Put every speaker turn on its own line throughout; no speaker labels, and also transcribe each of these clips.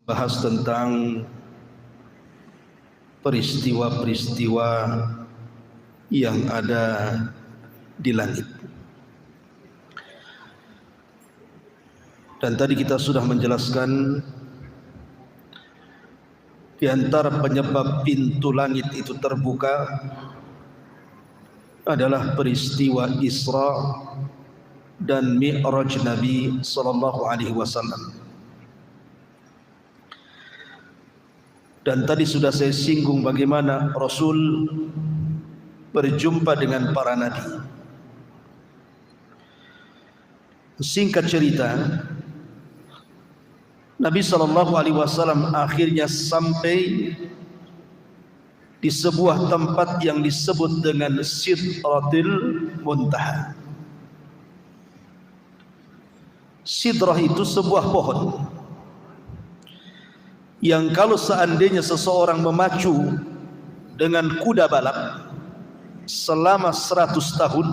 bahas tentang peristiwa-peristiwa yang ada di langit. Dan tadi kita sudah menjelaskan di antara penyebab pintu langit itu terbuka adalah peristiwa Isra dan Mi'raj Nabi sallallahu alaihi wasallam. Dan tadi sudah saya singgung bagaimana Rasul berjumpa dengan para nabi. Singkat cerita, Nabi sallallahu alaihi wasallam akhirnya sampai di sebuah tempat yang disebut dengan Sidratil Muntaha. Sidrah itu sebuah pohon yang kalau seandainya seseorang memacu dengan kuda balap selama 100 tahun,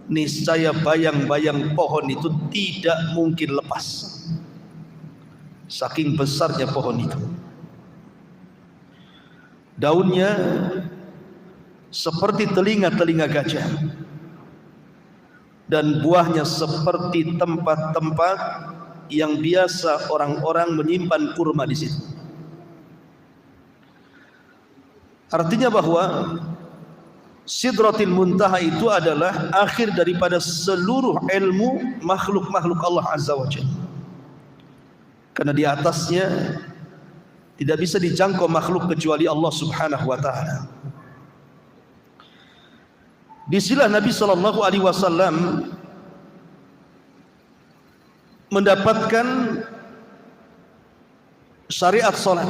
niscaya bayang-bayang pohon itu tidak mungkin lepas. Saking besarnya pohon itu. Daunnya seperti telinga-telinga gajah, dan buahnya seperti tempat-tempat yang biasa orang-orang menyimpan kurma di situ. Artinya bahwa Sidratil Muntaha itu adalah akhir daripada seluruh ilmu makhluk-makhluk Allah Azza wa Jalla. Karena di atasnya tidak bisa dijangkau makhluk kecuali Allah Subhanahu wa taala. Disinilah Nabi sallallahu alaihi wasallam mendapatkan syariat salat.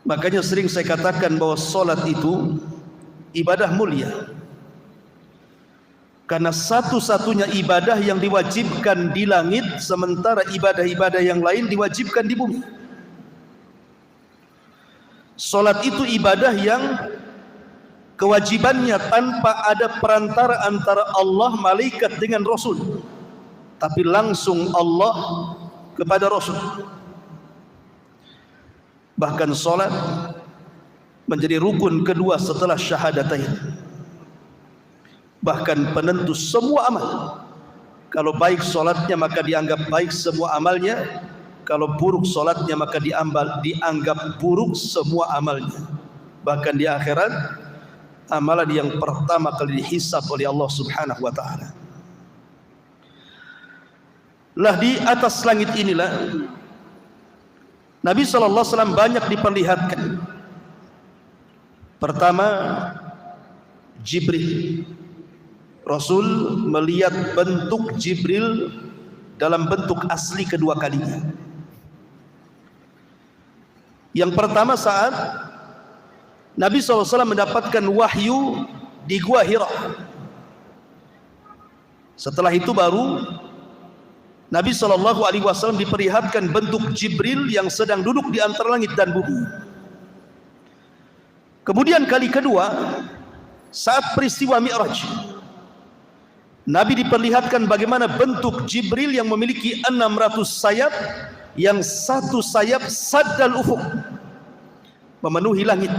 Makanya sering saya katakan bahwa salat itu ibadah mulia. Karena satu-satunya ibadah yang diwajibkan di langit, sementara ibadah-ibadah yang lain diwajibkan di bumi. Salat itu ibadah yang kewajibannya tanpa ada perantara antara Allah, malaikat dengan Rasul, tapi langsung Allah kepada Rasul. Bahkan salat menjadi rukun kedua setelah syahadatain. Bahkan penentu semua amal. Kalau baik solatnya maka dianggap baik semua amalnya. Kalau buruk solatnya maka dianggap buruk semua amalnya. Bahkan di akhirat, amalan yang pertama kali dihisab oleh Allah Subhanahu wa ta'ala. Lah di atas langit inilah Nabi SAW banyak diperlihatkan. Pertama, Jibril. Rasul melihat bentuk Jibril dalam bentuk asli kedua kalinya. Yang pertama saat Nabi SAW mendapatkan wahyu di Gua Hira. Setelah itu baru Nabi SAW diperlihatkan bentuk Jibril yang sedang duduk di antara langit dan bumi. Kemudian kali kedua saat peristiwa Mi'raj, Nabi diperlihatkan bagaimana bentuk Jibril yang memiliki 600 sayap, yang satu sayap saddal ufuk, memenuhi langit.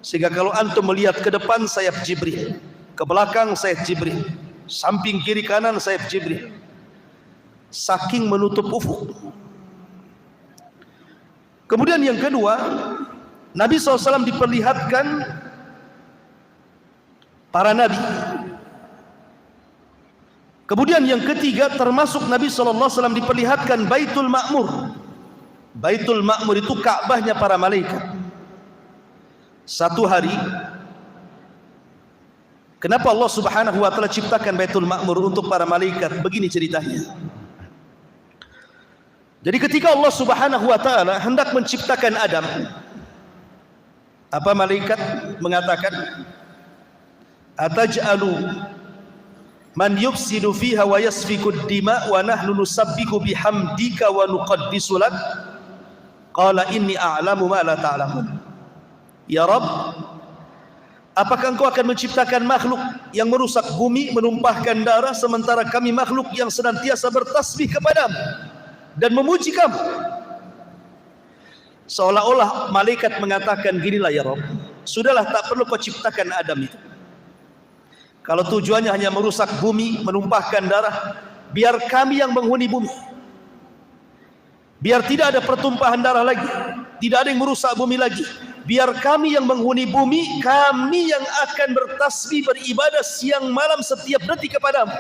Sehingga kalau antum melihat ke depan sayap Jibril, ke belakang sayap Jibril, samping kiri kanan sayap Jibril, saking menutup ufuk. Kemudian yang kedua, Nabi SAW diperlihatkan para nabi. Kemudian yang ketiga, termasuk Nabi SAW diperlihatkan Baitul Ma'mur. Baitul Ma'mur itu Ka'bahnya para malaikat. Satu hari, kenapa Allah Subhanahu wa ta'ala ciptakan Baitul Ma'mur untuk para malaikat? Begini ceritanya. Jadi ketika Allah Subhanahu wa ta'ala hendak menciptakan Adam, apa malaikat mengatakan, ataj'alu man yufsidu fiha wa yasfiku ad-dima wa nahnu nusabbihu bihamdika wa nuqaddisu lak. Qala inni a'lamu ma la ta'lamun. Ya Rabb, apakah engkau akan menciptakan makhluk yang merusak bumi, menumpahkan darah, sementara kami makhluk yang senantiasa bertasbih kepadamu? dan memuji kamu. Seolah-olah malaikat mengatakan, ginilah ya Rabb, sudahlah, tak perlu kau ciptakan Adam itu. Kalau tujuannya hanya merusak bumi, menumpahkan darah, biar kami yang menghuni bumi. Biar tidak ada pertumpahan darah lagi, tidak ada yang merusak bumi lagi. Biar kami yang menghuni bumi, kami yang akan bertasbih, beribadah siang malam setiap detik kepadamu.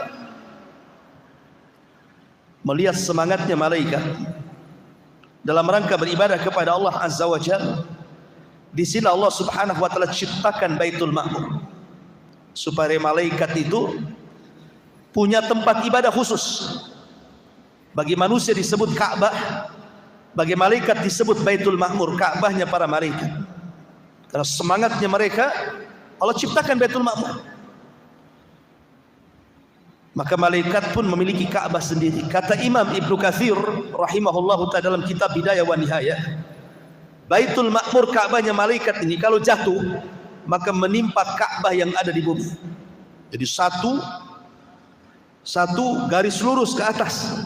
Melihat semangatnya malaikat dalam rangka beribadah kepada Allah Azza wa Jalla, di sini Allah Subhanahu wa taala ciptakan Baitul Ma'mur supaya malaikat itu punya tempat ibadah khusus. Bagi manusia disebut Ka'bah, bagi malaikat disebut Baitul Ma'mur, Ka'bahnya para malaikat. Karena semangatnya mereka, Allah ciptakan Baitul Ma'mur. Maka malaikat pun memiliki Ka'bah sendiri. Kata Imam Ibnu Katsir rahimahullahu ta'ala dalam kitab Bidayah wa Nihayah, Baitul Ma'mur, Ka'bahnya malaikat ini kalau jatuh, maka menimpa Ka'bah yang ada di bumi. Jadi satu garis lurus ke atas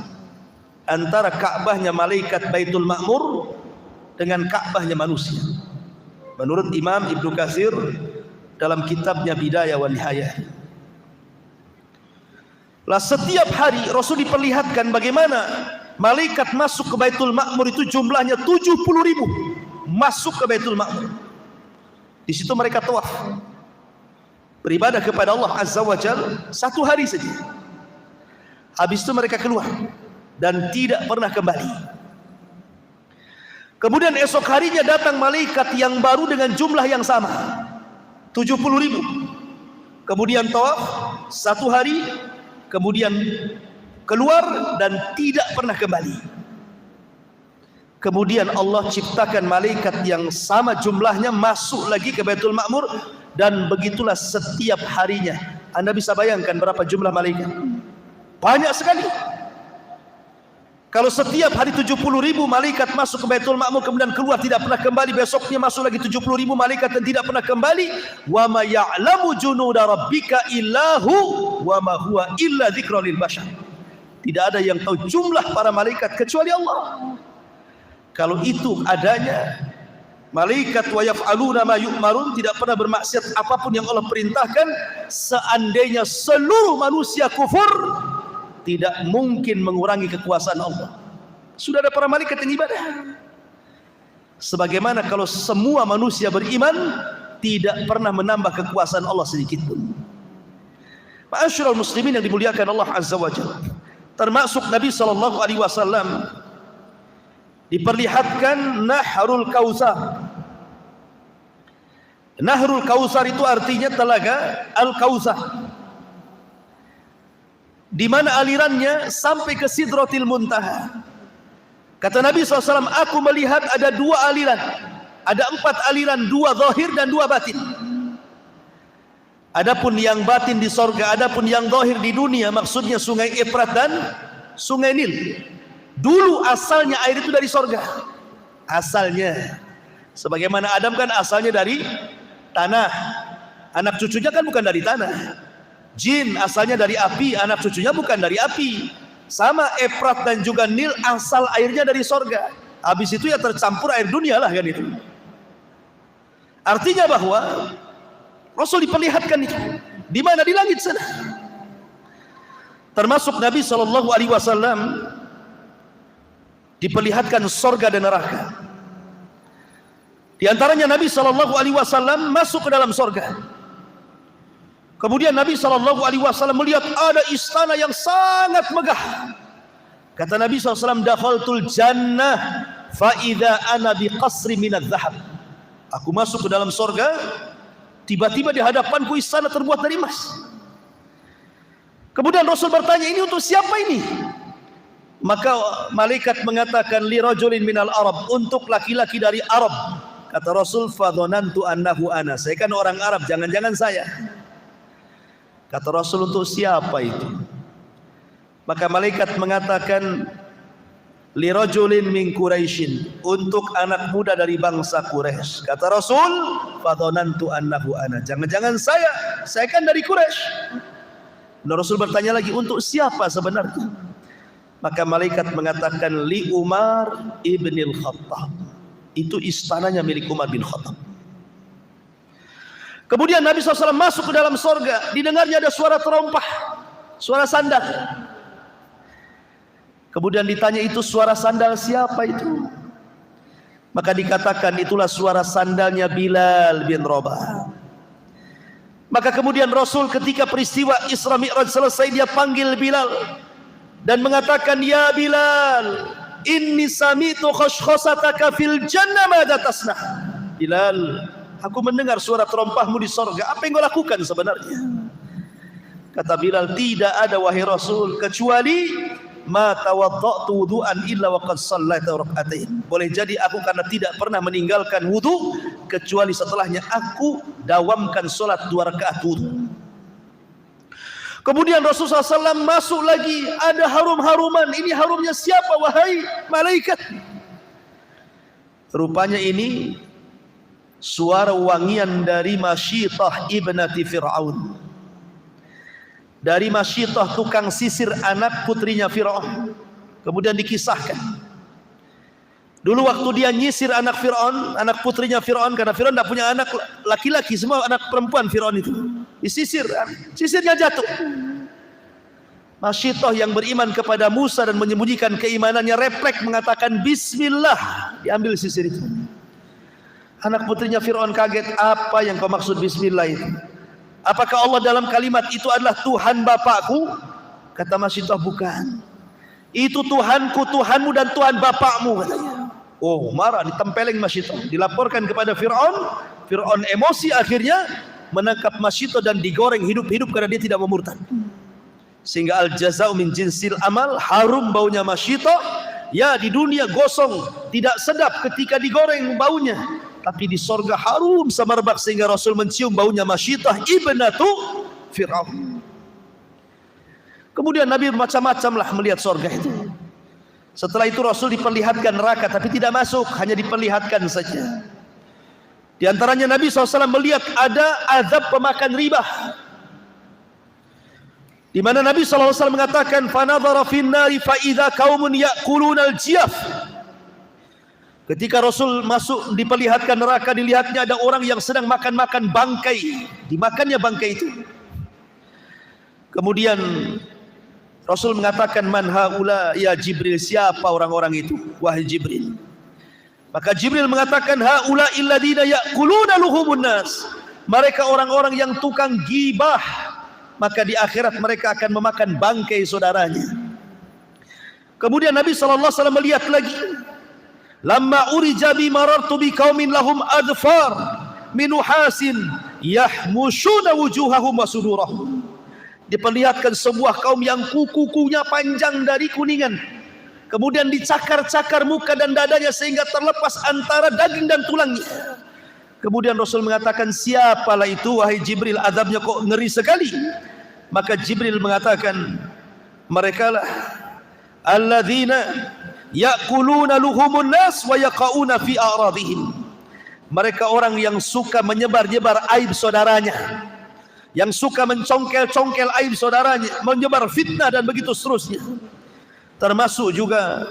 antara Ka'bahnya malaikat Baitul Ma'mur dengan Ka'bahnya manusia. Menurut Imam Ibnu Katsir dalam kitabnya Bidayah wa Nihayah. Lah setiap hari Rasul diperlihatkan bagaimana malaikat masuk ke Baitul Ma'mur itu jumlahnya 70.000 masuk ke Baitul Ma'mur. Di situ mereka tawaf, beribadah kepada Allah Azza wa Jalla satu hari saja. Habis itu mereka keluar dan tidak pernah kembali. Kemudian esok harinya datang malaikat yang baru dengan jumlah yang sama, 70.000. Kemudian tawaf satu hari, kemudian keluar dan tidak pernah kembali. Kemudian Allah ciptakan malaikat yang sama jumlahnya masuk lagi ke Baitul Ma'mur, dan begitulah setiap harinya. Anda bisa bayangkan berapa jumlah malaikat? Banyak sekali. Kalau setiap hari 70.000 malaikat masuk ke Baitul Ma'mur kemudian keluar tidak pernah kembali, besoknya masuk lagi 70.000 malaikat dan tidak pernah kembali. Wa ma ya'lamu junuda rabbika illahu wa ma huwa illa dzikra lil bashar. Tidak ada yang tahu jumlah para malaikat kecuali Allah. Kalau itu adanya, malaikat wa yaf'aluna ma yu'marun, tidak pernah bermaksiat apapun yang Allah perintahkan. Seandainya seluruh manusia kufur, tidak mungkin mengurangi kekuasaan Allah. Sudah ada para malaikat yang ibadah. Sebagaimana kalau semua manusia beriman, tidak pernah menambah kekuasaan Allah sedikit pun. Ma'asyiral muslimin yang dimuliakan Allah Azza wa Jalla, termasuk Nabi sallallahu alaihi wasallam diperlihatkan Nahrul Kautsar. Nahrul Kautsar itu artinya telaga Al-Kautsar, di mana alirannya sampai ke Sidratil Muntaha. Kata Nabi SAW, aku melihat ada dua aliran, ada 4 aliran, 2 zahir dan 2 batin. Adapun yang batin di sorga, adapun yang zahir di dunia, maksudnya Sungai Efrat dan Sungai Nil. Dulu asalnya air itu dari sorga, asalnya. Sebagaimana Adam kan asalnya dari tanah, anak cucunya kan bukan dari tanah. Jin asalnya dari api, anak cucunya bukan dari api. Sama Efrat dan juga Nil asal airnya dari sorga. Habis itu ya tercampur air dunia lah kan itu. Artinya bahwa Rasul diperlihatkan itu di mana? Di langit sana. Termasuk Nabi SAW diperlihatkan sorga dan neraka. Di antaranya Nabi SAW masuk ke dalam sorga. Kemudian Nabi SAW melihat ada istana yang sangat megah. Kata Nabi SAW, dakhaltul jannah fa idza ana bi qasri minadz zahab. Aku masuk ke dalam sorga, tiba-tiba di hadapanku istana terbuat dari emas. Kemudian Rasul bertanya, ini untuk siapa ini? Maka malaikat mengatakan, li rajulin minal Arab, untuk laki-laki dari Arab. Kata Rasul, fadhanantu annahu ana, saya kan orang Arab, jangan-jangan saya. Kata Rasul, untuk siapa itu? Maka malaikat mengatakan, li rajulin min Quraisyin, untuk anak muda dari bangsa Quraisy. Kata Rasul, fadhanantu annahu ana, jangan-jangan saya kan dari Quraisy. Dan Rasul bertanya lagi, untuk siapa sebenarnya? Maka malaikat mengatakan li Umar ibnil Khattab. Itu istananya milik Umar bin Khattab. Kemudian Nabi SAW masuk ke dalam sorga. Didengarnya ada suara terompah, suara sandal. Kemudian ditanya, itu suara sandal siapa itu? Maka dikatakan itulah suara sandalnya Bilal bin Rabah. Maka kemudian Rasul ketika peristiwa Isra Mi'raj selesai, dia panggil Bilal dan mengatakan, ya Bilal, inni sami'tu khashkhasataka fil jannah madza tasnah. Bilal, aku mendengar suara terompahmu di sorga. Apa yang kau lakukan sebenarnya? Kata Bilal, tidak ada wahai Rasul, kecuali ma tawadda'tu wudu'an illa wa qad shallaitu rak'atain. Boleh jadi aku karena tidak pernah meninggalkan wudu, kecuali setelahnya aku dawamkan solat 2 rakaat wudu. Kemudian Rasulullah SAW masuk lagi, ada harum-haruman. Ini harumnya siapa wahai malaikat? Rupanya ini suara wangian dari Masyitah ibnati Fir'aun. Dari Masyitah, tukang sisir anak putrinya Fir'aun. Kemudian dikisahkan, dulu waktu dia nyisir anak Fir'aun, anak putrinya Fir'aun, karena Fir'aun tidak punya anak laki-laki, semua anak perempuan Fir'aun itu disisir, sisirnya jatuh. Masyitah yang beriman kepada Musa dan menyembunyikan keimanannya refleks mengatakan Bismillah, diambil sisir itu. Anak putrinya Fir'aun kaget, apa yang kau maksud Bismillah itu? Apakah Allah dalam kalimat itu adalah Tuhan bapakku? Kata Masyitah, bukan. Itu Tuhanku, Tuhanmu dan Tuhan bapakmu, katanya. Oh, marah, ditempeleng Masyitah, dilaporkan kepada Fir'aun. Fir'aun emosi, akhirnya menangkap Masyitah dan digoreng hidup-hidup karena dia tidak mau murtad. Sehingga al-jaza'u min jinsil amal, harum baunya Masyitah. Ya, di dunia gosong, tidak sedap ketika digoreng baunya, tapi di sorga harum semerbak sehingga Rasul mencium baunya Masyitah ibnatu Fir'aun. Kemudian Nabi macam-macam lah melihat sorga itu. Setelah itu Rasul diperlihatkan neraka, tapi tidak masuk, hanya diperlihatkan saja. Di antaranya Nabi SAW melihat ada azab pemakan riba, di mana Nabi SAW mengatakan, fanadhara fin nari fa idza qaumun ya'kuluna al-jiyaf. Ketika Rasul masuk diperlihatkan neraka, dilihatnya ada orang yang sedang makan-makan bangkai, dimakannya bangkai itu. Kemudian Rasul mengatakan, man haula ya Jibril, siapa orang-orang itu wahai Jibril? Maka Jibril mengatakan, haula illadina ya'kuluna luhumun nas, mereka orang-orang yang tukang gibah, maka di akhirat mereka akan memakan bangkai saudaranya. Kemudian Nabi SAW melihat lagi, lamma urija bi marartu bi qaumin lahum adfar min nuhasin yahmushuna wujuhahum wa sudurahum. Diperlihatkan sebuah kaum yang kuku-kukunya panjang dari kuningan, kemudian dicakar-cakar muka dan dadanya sehingga terlepas antara daging dan tulangnya. Kemudian Rasul mengatakan, siapalah itu wahai Jibril, azabnya kok ngeri sekali? Maka Jibril mengatakan, merekalah alladzina ya'kuluna luhumun nas wa yaqauna fi a'radihim. Mereka orang yang suka menyebar-nyebar aib saudaranya, yang suka mencongkel-congkel aib saudaranya, menyebar fitnah dan begitu seterusnya. Termasuk juga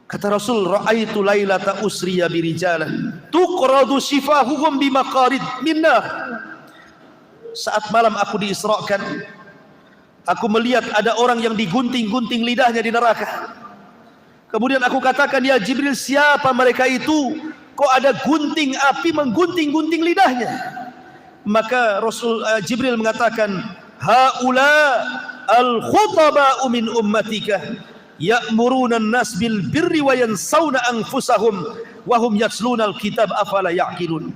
kata Rasul, ra'aitu lailata usriya birijalan tuqradu shifahuhum bimaqarid minna. Saat malam aku diisrakan, aku melihat ada orang yang digunting-gunting lidahnya di neraka. Kemudian aku katakan, ya Jibril, siapa mereka itu? Kok ada gunting api menggunting-gunting lidahnya? Maka Jibril mengatakan, haula al-khutaba'u min ummatika ya'muruna an-nas bil birri wa yansawna anfusahum wa hum yatluna al-kitab afala ya'qilun.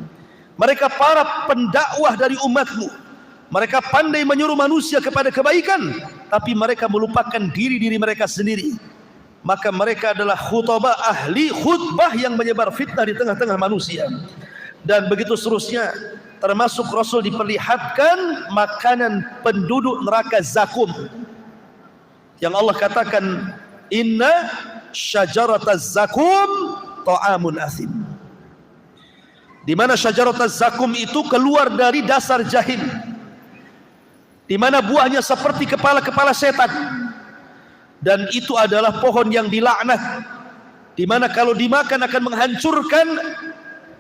Mereka para pendakwah dari umatmu. Mereka pandai menyuruh manusia kepada kebaikan, tapi mereka melupakan diri-diri mereka sendiri. Maka mereka adalah khutbah, ahli khutbah yang menyebar fitnah di tengah-tengah manusia. Dan begitu seterusnya. Termasuk Rasul diperlihatkan makanan penduduk neraka zakum, yang Allah katakan, inna syajarataz zakum ta'amun asim. Di mana syajarataz zakum itu keluar dari dasar jahim, di mana buahnya seperti kepala-kepala setan. dan itu adalah pohon yang dilaknat, di mana kalau dimakan akan menghancurkan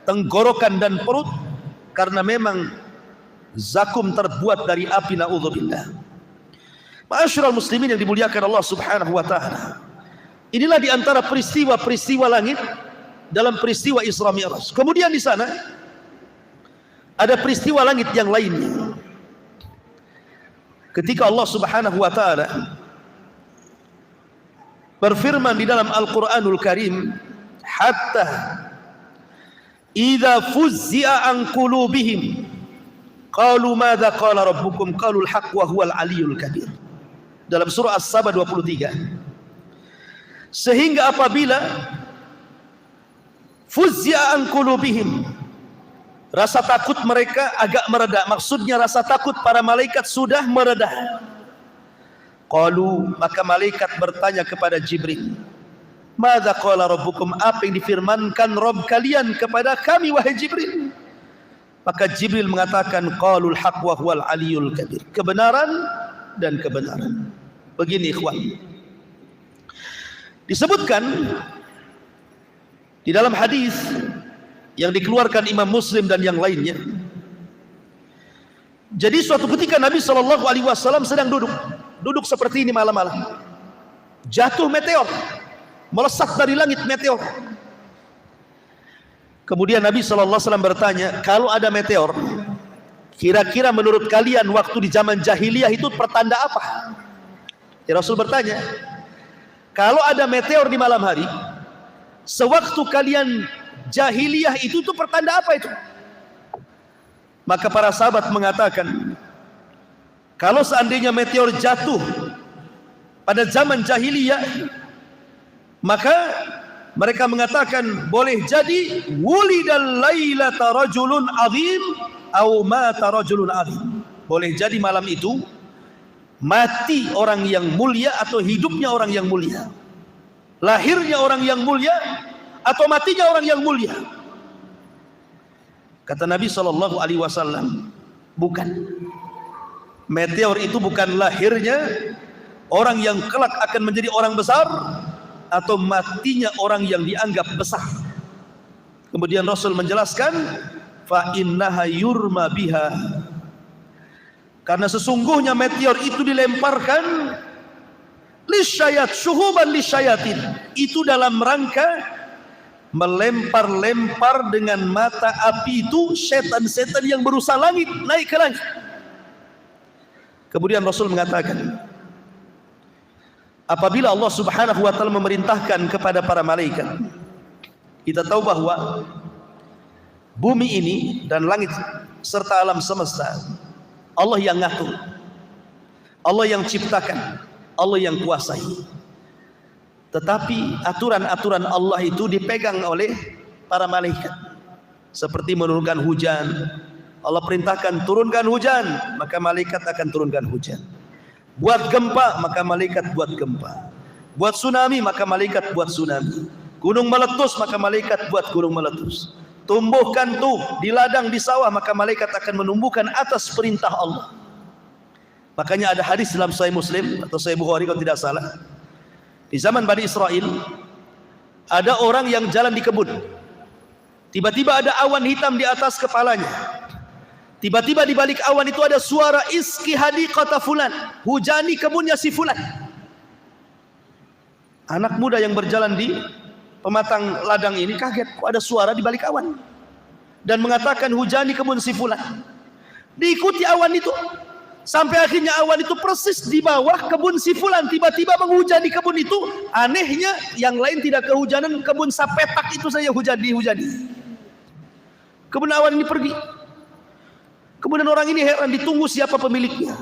tenggorokan dan perut, karena memang zakum terbuat dari api, na'udzubillah. Ma'asyiral muslimin yang dimuliakan Allah Subhanahu wa taala. Inilah di antara peristiwa-peristiwa langit dalam peristiwa Isra Mi'raj. Kemudian di sana ada peristiwa langit yang lainnya. Ketika Allah Subhanahu wa taala berfirman di dalam Al-Qur'anul Karim, hatta idza fuzzi'a an qulubihim qalu madza qala rabbukum qalu al-haqq wa huwal aliyyul kabir. Dalam surah As-Saba 23. Sehingga apabila fuzzi'a an qulubihim, rasa takut mereka agak mereda. Maksudnya rasa takut para malaikat sudah mereda. Qalu, maka malaikat bertanya kepada Jibril, madza qala rabbukum, apa yang difirmankan Rabb kalian kepada kami wahai Jibril? Maka Jibril mengatakan, qalul haqq wa huwal aliyyul kabir, kebenaran dan kebenaran. Begini ikhwan, disebutkan di dalam hadis yang dikeluarkan Imam Muslim dan yang lainnya. Jadi suatu ketika Nabi SAW sedang duduk seperti ini malam-malam, jatuh meteor, melesat dari langit meteor. Kemudian Nabi SAW bertanya, kalau ada meteor, kira-kira menurut kalian waktu di zaman jahiliyah itu pertanda apa? Ya, Rasul bertanya, kalau ada meteor di malam hari, sewaktu kalian jahiliyah itu pertanda apa itu? Maka para sahabat mengatakan, kalau seandainya meteor jatuh pada zaman jahiliyah, maka mereka mengatakan boleh jadi wulidal lailata rajulun azim au mata rajulun azim. Boleh jadi malam itu mati orang yang mulia atau hidupnya orang yang mulia, lahirnya orang yang mulia atau matinya orang yang mulia. Kata Nabi SAW, bukan. Meteor itu bukan lahirnya orang yang kelak akan menjadi orang besar atau matinya orang yang dianggap besar. Kemudian Rasul menjelaskan, fa innaha yurma biha, karena sesungguhnya meteor itu dilemparkan lisyayat, syuhuban lisyayatin, itu dalam rangka melempar-lempar dengan mata api itu setan-setan yang berusaha langit, naik ke langit. Kemudian Rasul mengatakan, apabila Allah Subhanahu wa taala memerintahkan kepada para malaikat, kita tahu bahwa bumi ini dan langit serta alam semesta Allah yang ngatur, Allah yang ciptakan, Allah yang kuasai. Tetapi aturan-aturan Allah itu dipegang oleh para malaikat. Seperti menurunkan hujan, Allah perintahkan turunkan hujan, maka malaikat akan turunkan hujan. Buat gempa, maka malaikat buat gempa. Buat tsunami, maka malaikat buat tsunami. Gunung meletus, maka malaikat buat gunung meletus. Tumbuhkan tuh di ladang, di sawah, maka malaikat akan menumbuhkan atas perintah Allah. Makanya ada hadis dalam Sahih Muslim atau Sahih Bukhari kalau tidak salah, di zaman Bani Israel ada orang yang jalan di kebun, tiba-tiba ada awan hitam di atas kepalanya. Tiba-tiba di balik awan itu ada suara iski hadiqata fulan, hujani kebunnya si fulan. Anak muda yang berjalan di pematang ladang ini kaget, kok ada suara di balik awan, dan mengatakan hujani kebun si fulan. Diikuti awan itu sampai akhirnya awan itu persis di bawah kebun si fulan, tiba-tiba menghujani kebun itu. Anehnya yang lain tidak kehujanan, kebun sapetak itu saja dihujani. Kemudian awan ini pergi. Kemudian orang ini heran, ditunggu siapa pemiliknya.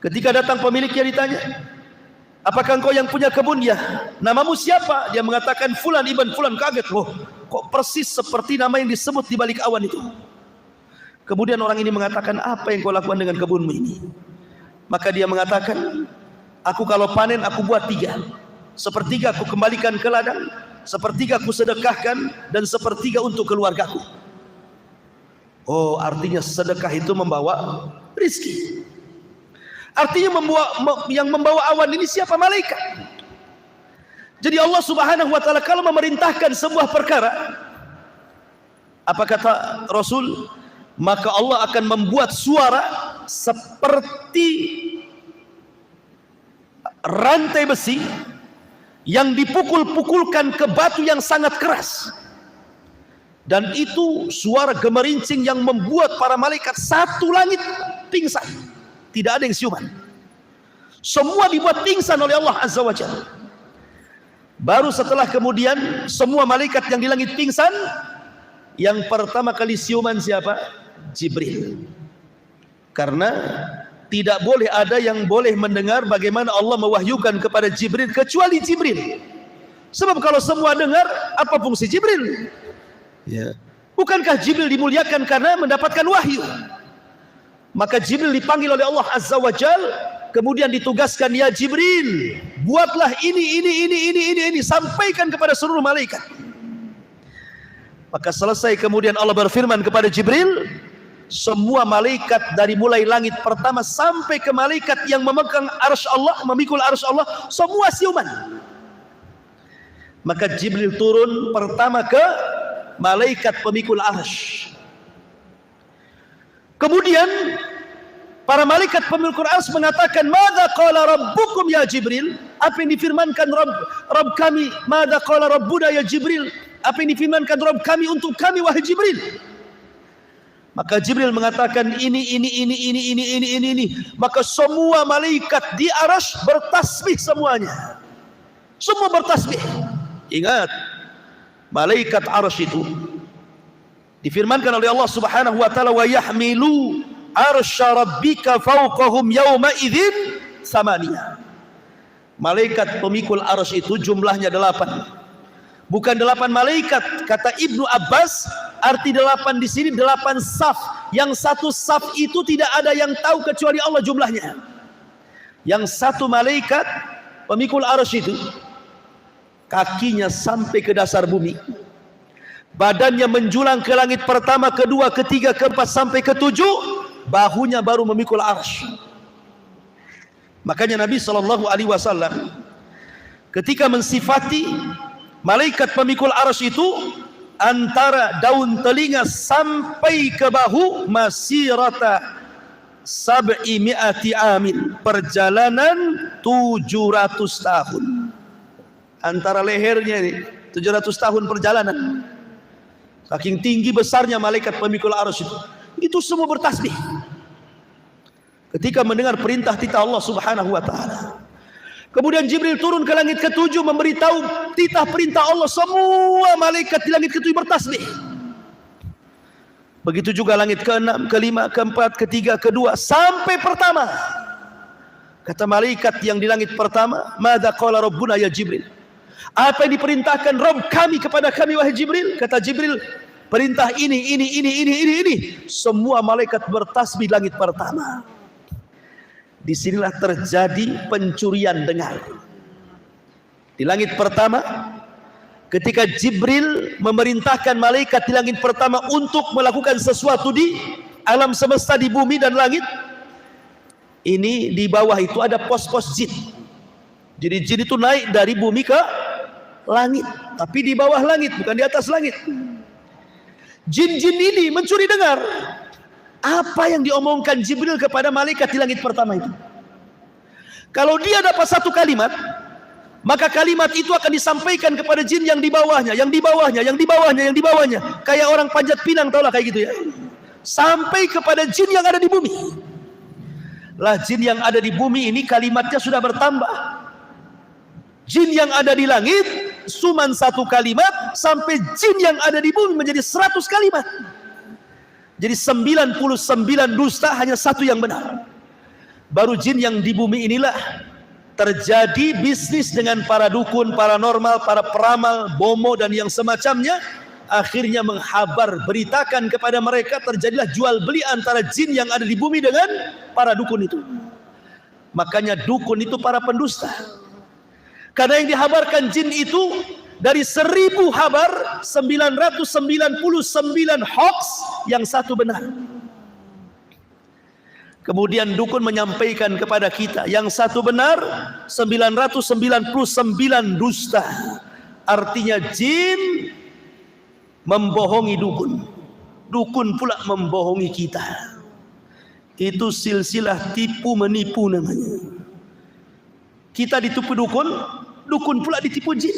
Ketika datang pemiliknya ditanya, apakah engkau yang punya kebun? Ya. Namamu siapa? Dia mengatakan fulan ibn fulan. Kaget, loh, kok persis seperti nama yang disebut di balik awan itu. Kemudian orang ini mengatakan, apa yang kau lakukan dengan kebunmu ini? Maka dia mengatakan, aku kalau panen aku buat 3. Sepertiga aku kembalikan ke ladang, sepertiga aku sedekahkan, dan sepertiga untuk keluargaku. Oh, artinya sedekah itu membawa rizki. Artinya yang membawa awan ini siapa? Malaikat. Jadi Allah Subhanahu wa taala kalau memerintahkan sebuah perkara, apa kata Rasul? Maka Allah akan membuat suara seperti rantai besi yang dipukul-pukulkan ke batu yang sangat keras. Dan itu suara gemerincing yang membuat para malaikat satu langit pingsan. Tidak ada yang siuman. Semua dibuat pingsan oleh Allah Azza wa Jalla. Baru setelah kemudian semua malaikat yang di langit pingsan, yang pertama kali siuman siapa? Jibril. Karena tidak boleh ada yang boleh mendengar bagaimana Allah mewahyukan kepada Jibril kecuali Jibril. Sebab kalau semua dengar, apa fungsi Jibril? Ya. Bukankah Jibril dimuliakan karena mendapatkan wahyu? Maka Jibril dipanggil oleh Allah Azza wa Jalla, kemudian ditugaskan, ya Jibril, buatlah ini, sampaikan kepada seluruh malaikat. Maka selesai kemudian Allah berfirman kepada Jibril, semua malaikat dari mulai langit pertama sampai ke malaikat yang memegang arsy Allah, memikul arsy Allah, semua siuman. Maka Jibril turun pertama ke malaikat pemikul arsy. Kemudian para malaikat pemikul arsy mengatakan, "Madza qala rabbukum ya Jibril?" Apa yang difirmankan Rabb kami? "Madza qala rabbuna ya Jibril?" Apa yang difirmankan Rabb kami untuk kami wahai Jibril? Maka Jibril mengatakan ini. Maka semua malaikat di arsy bertasbih semuanya. Semua bertasbih. Ingat, malaikat arsy itu difirmankan oleh Allah Subhanahu wa taala, "Wa yahmilu arsya rabbika fawqahum yawma idzin samaniyah." Malaikat pemikul arsy itu jumlahnya 8. Bukan 8 malaikat, kata Ibnu Abbas, arti 8 di sini 8 saf. Yang satu saf itu tidak ada yang tahu kecuali Allah jumlahnya. Yang satu malaikat pemikul arsy itu kakinya sampai ke dasar bumi. Badannya menjulang ke langit pertama, kedua, ketiga, keempat sampai ketujuh. Bahunya baru memikul arsy. Makanya Nabi SAW ketika mensifati malaikat pemikul arsy itu, antara daun telinga sampai ke bahu masirata 700 amin, perjalanan 700 tahun. Antara lehernya ini 700 tahun perjalanan. Saking tinggi besarnya malaikat pemikul arsy itu. Itu semua bertasbih ketika mendengar perintah titah Allah Subhanahu wa taala. Kemudian Jibril turun ke langit ke-7 memberitahu titah perintah Allah. Semua malaikat di langit ke-7 bertasbih. Begitu juga langit ke-6, ke-5, ke-4, ke-3, ke-2 sampai pertama. Kata malaikat yang di langit pertama, "Madza qala rabbuna ya Jibril?" Apa yang diperintahkan Rabb kami kepada kami wahai Jibril? Kata Jibril, perintah ini. Semua malaikat bertasbih langit pertama. Disinilah terjadi pencurian dengar. Di langit pertama, ketika Jibril memerintahkan malaikat di langit pertama untuk melakukan sesuatu di alam semesta, di bumi dan langit, ini di bawah itu ada pos-pos jin. Jadi jin itu naik dari bumi ke langit, tapi di bawah langit, bukan di atas langit. Jin-jin ini mencuri dengar apa yang diomongkan Jibril kepada malaikat di langit pertama itu. Kalau dia dapat satu kalimat, maka kalimat itu akan disampaikan kepada jin yang di bawahnya, yang di bawahnya, yang di bawahnya, yang di bawahnya. Kayak orang panjat pinang, taulah kayak gitu ya. Sampai kepada jin yang ada di bumi. Lah jin yang ada di bumi ini kalimatnya sudah bertambah. Jin yang ada di langit cuman satu kalimat, sampai jin yang ada di bumi menjadi 100 kalimat. Jadi 99 dusta, hanya satu yang benar. Baru jin yang di bumi inilah terjadi bisnis dengan para dukun, paranormal, para peramal, bomo dan yang semacamnya. Akhirnya menghabar, beritakan kepada mereka, terjadilah jual beli antara jin yang ada di bumi dengan para dukun itu. Makanya dukun itu para pendusta. Karena yang dihabarkan jin itu dari 1000 habar, 999 hoax, yang satu benar. Kemudian dukun menyampaikan kepada kita, yang satu benar, 999 dusta. Artinya jin membohongi dukun, dukun pula membohongi kita. Itu silsilah tipu menipu namanya. Kita ditipu dukun, dukun pula ditipu jin.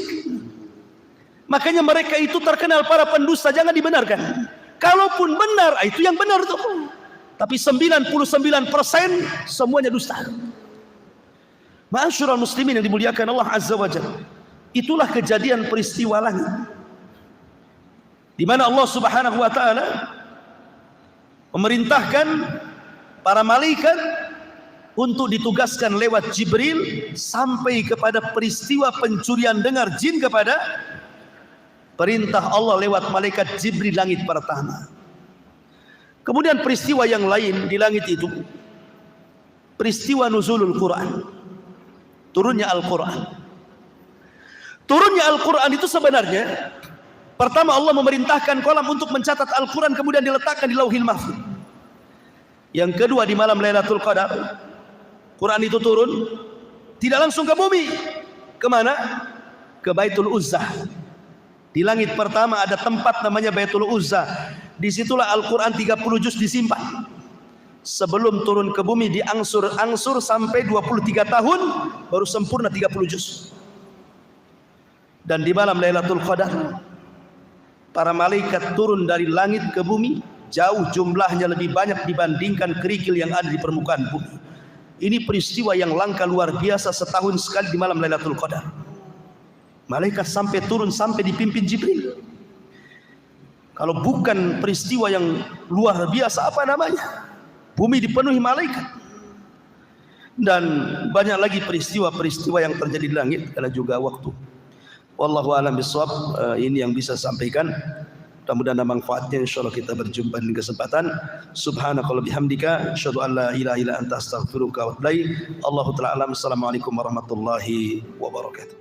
Makanya mereka itu terkenal para pendusta, jangan dibenarkan. Kalaupun benar, itu yang benar tuh. Tapi 99% semuanya dusta. Ma'asyiral muslimin yang dimuliakan Allah Azza wa Jalla. Itulah kejadian peristiwa langit, di mana Allah Subhanahu wa taala memerintahkan para malaikat untuk ditugaskan lewat Jibril sampai kepada peristiwa pencurian dengar jin kepada perintah Allah lewat malaikat Jibril langit pertama. Kemudian peristiwa yang lain di langit itu, peristiwa nuzulul Quran, turunnya Al-Quran. Turunnya Al-Quran itu sebenarnya, pertama Allah memerintahkan kolam untuk mencatat Al-Quran, kemudian diletakkan di Lauhil Mahfuz. Yang kedua, di malam Lailatul Qadar, Quran itu turun, tidak langsung ke bumi. Kemana? Ke Baitul Uzzah. Di langit pertama ada tempat namanya Baitul Uzzah. Disitulah Al-Quran 30 juz disimpan. Sebelum turun ke bumi diangsur-angsur sampai 23 tahun baru sempurna 30 juz. Dan di malam Lailatul Qadar, para malaikat turun dari langit ke bumi, jauh jumlahnya lebih banyak dibandingkan kerikil yang ada di permukaan bumi. Ini peristiwa yang langka luar biasa, setahun sekali di malam Lailatul Qadar. Malaikat sampai turun, sampai dipimpin Jibril. Kalau bukan peristiwa yang luar biasa, apa namanya? Bumi dipenuhi malaikat. Dan banyak lagi peristiwa-peristiwa yang terjadi di langit, ada juga waktu. Wallahu a'lam bishawab. Ini yang bisa sampaikan. Mudah-mudahan ada manfaatnya. Insyaallah kita berjumpa di kesempatan. Subhanakallah bihamdika, asyhadu an la ilaha illa anta astaghfiruka wa atubu ilaik. Allahu ta'ala alam. Assalamualaikum warahmatullahi wabarakatuh.